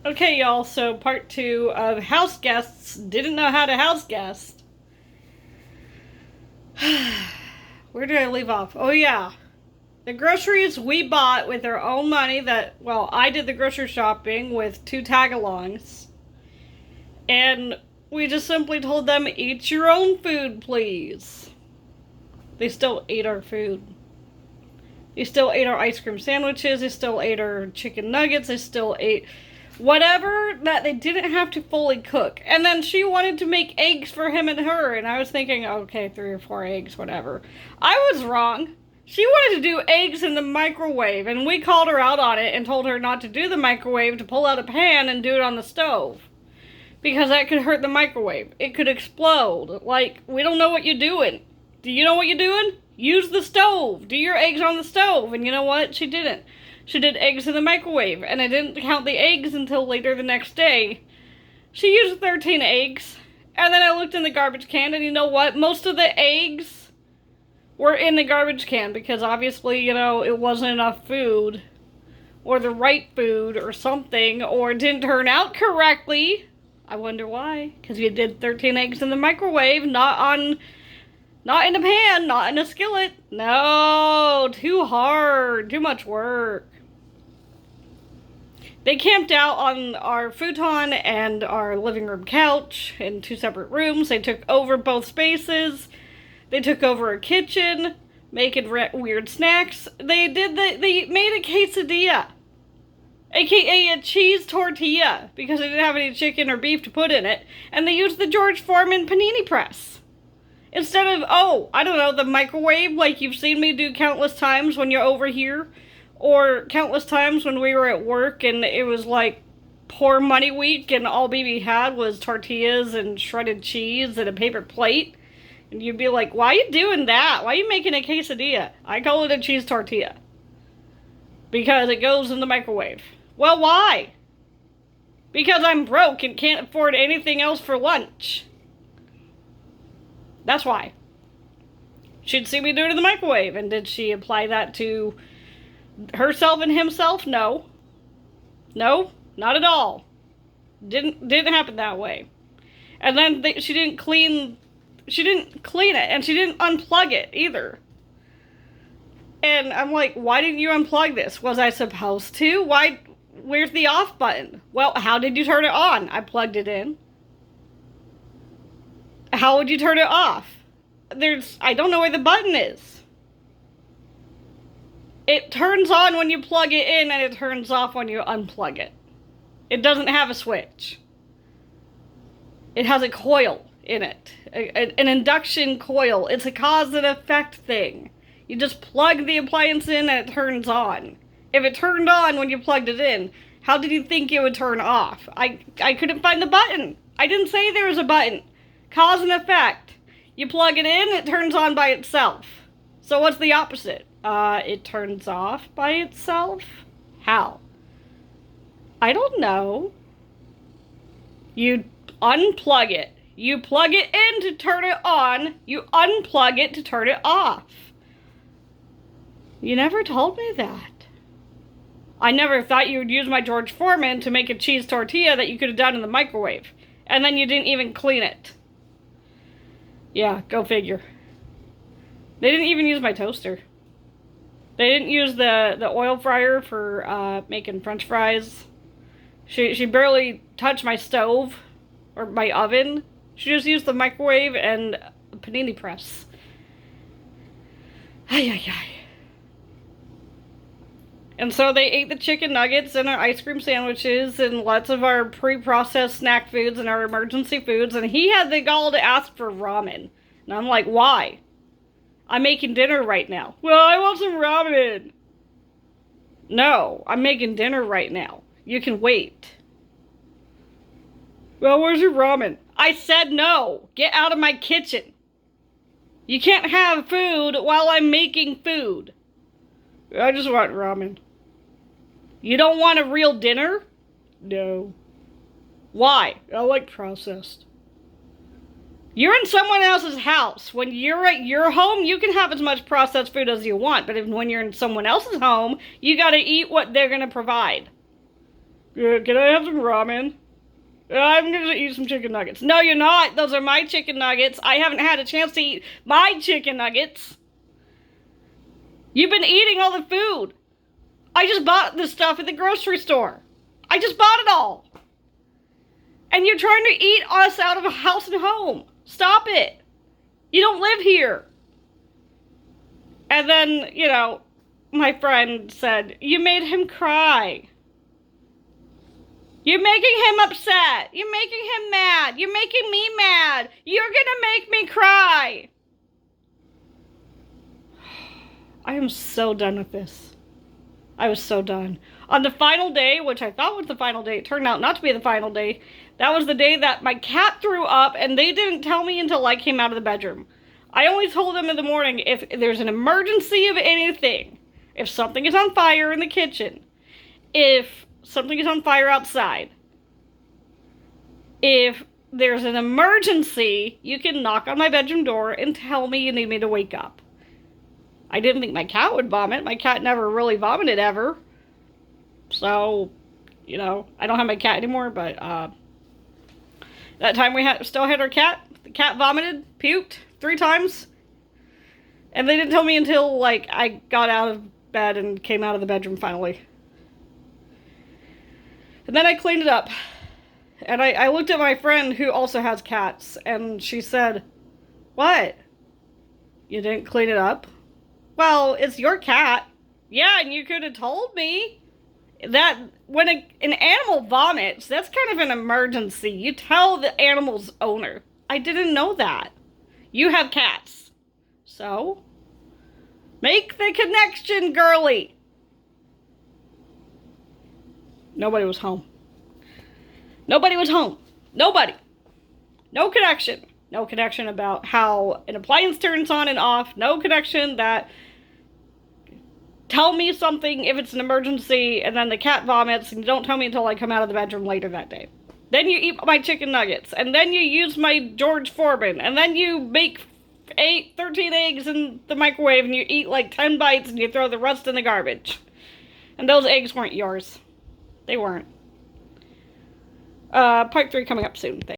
Okay, y'all, so part 2 of house guests didn't know how to house guest. Where did I leave off? Oh, yeah. The groceries we bought with our own money I did the grocery shopping with 2 tag-alongs. And we just simply told them, eat your own food, please. They still ate our food. They still ate our ice cream sandwiches. They still ate our chicken nuggets. They still ate whatever that they didn't have to fully cook. And then she wanted to make eggs for him and her. And I was thinking, okay, 3 or 4 eggs, whatever. I was wrong. She wanted to do eggs in the microwave. And we called her out on it and told her not to do the microwave, to pull out a pan and do it on the stove. Because that could hurt the microwave. It could explode. Like, we don't know what you're doing. Do you know what you're doing? Use the stove. Do your eggs on the stove. And you know what? She didn't. She did eggs in the microwave. And I didn't count the eggs until later the next day. She used 13 eggs. And then I looked in the garbage can. And you know what? Most of the eggs were in the garbage can. Because obviously, it wasn't enough food. Or the right food or something. Or it didn't turn out correctly. I wonder why. Because you did 13 eggs in the microwave. Not in a pan, not in a skillet. No, too hard, too much work. They camped out on our futon and our living room couch in 2 separate rooms. They took over both spaces. They took over a kitchen, making weird snacks. They made a quesadilla, aka a cheese tortilla, because they didn't have any chicken or beef to put in it. And they used the George Foreman panini press. Instead of, the microwave like you've seen me do countless times when you're over here. Or countless times when we were at work and it was like poor money week and all BB had was tortillas and shredded cheese and a paper plate. And you'd be like, why are you doing that? Why are you making a quesadilla? I call it a cheese tortilla. Because it goes in the microwave. Well, why? Because I'm broke and can't afford anything else for lunch. That's why. She'd see me do it in the microwave. And did she apply that to herself and himself? No. No, not at all. Didn't happen that way. And then she didn't clean it. And she didn't unplug it either. And I'm like, why didn't you unplug this? Was I supposed to? Where's the off button? Well, how did you turn it on? I plugged it in. How would you turn it off? I don't know where the button is. It turns on when you plug it in and it turns off when you unplug it. It doesn't have a switch. It has a coil in it. An induction coil. It's a cause and effect thing. You just plug the appliance in and it turns on. If it turned on when you plugged it in, how did you think it would turn off? I couldn't find the button. I didn't say there was a button. Cause and effect. You plug it in, it turns on by itself. So what's the opposite? It turns off by itself? How? I don't know. You unplug it. You plug it in to turn it on. You unplug it to turn it off. You never told me that. I never thought you would use my George Foreman to make a cheese tortilla that you could have done in the microwave. And then you didn't even clean it. Yeah, go figure. They didn't even use my toaster. They didn't use the oil fryer for making French fries. She barely touched my stove or my oven. She just used the microwave and a panini press. Ay, ay, ay. And so they ate the chicken nuggets and our ice cream sandwiches and lots of our pre-processed snack foods and our emergency foods. And he had the gall to ask for ramen. And I'm like, why? I'm making dinner right now. Well, I want some ramen. No, I'm making dinner right now. You can wait. Well, where's your ramen? I said no. Get out of my kitchen. You can't have food while I'm making food. I just want ramen. You don't want a real dinner? No. Why? I like processed. You're in someone else's house. When you're at your home, you can have as much processed food as you want. But when you're in someone else's home, you gotta eat what they're gonna provide. Can I have some ramen? I'm gonna eat some chicken nuggets. No, you're not. Those are my chicken nuggets. I haven't had a chance to eat my chicken nuggets. You've been eating all the food. I just bought this stuff at the grocery store. I just bought it all. And you're trying to eat us out of a house and home. Stop it. You don't live here. And then, my friend said, you made him cry. You're making him upset. You're making him mad. You're making me mad. You're gonna make me cry. I am so done with this. I was so done. On the final day, which I thought was the final day, it turned out not to be the final day. That was the day that my cat threw up, and they didn't tell me until I came out of the bedroom. I only told them in the morning if there's an emergency of anything. If something is on fire in the kitchen. If something is on fire outside. If there's an emergency, you can knock on my bedroom door and tell me you need me to wake up. I didn't think my cat would vomit. My cat never really vomited ever. So, I don't have my cat anymore, but that time we still had our cat. The cat vomited, puked 3 times. And they didn't tell me until, I got out of bed and came out of the bedroom finally. And then I cleaned it up. And I looked at my friend who also has cats, and she said, "What? You didn't clean it up?" Well, it's your cat. Yeah, and you could have told me that when an animal vomits, that's kind of an emergency. You tell the animal's owner. I didn't know that. You have cats. So, make the connection, girly. Nobody was home. Nobody was home. Nobody. No connection. No connection about how an appliance turns on and off. No connection that tell me something if it's an emergency, and then the cat vomits, and you don't tell me until I come out of the bedroom later that day. Then you eat my chicken nuggets, and then you use my George Foreman, and then you make 13 eggs in the microwave, and you eat 10 bites, and you throw the rest in the garbage. And those eggs weren't yours. They weren't. Part 3 coming up soon. Thanks.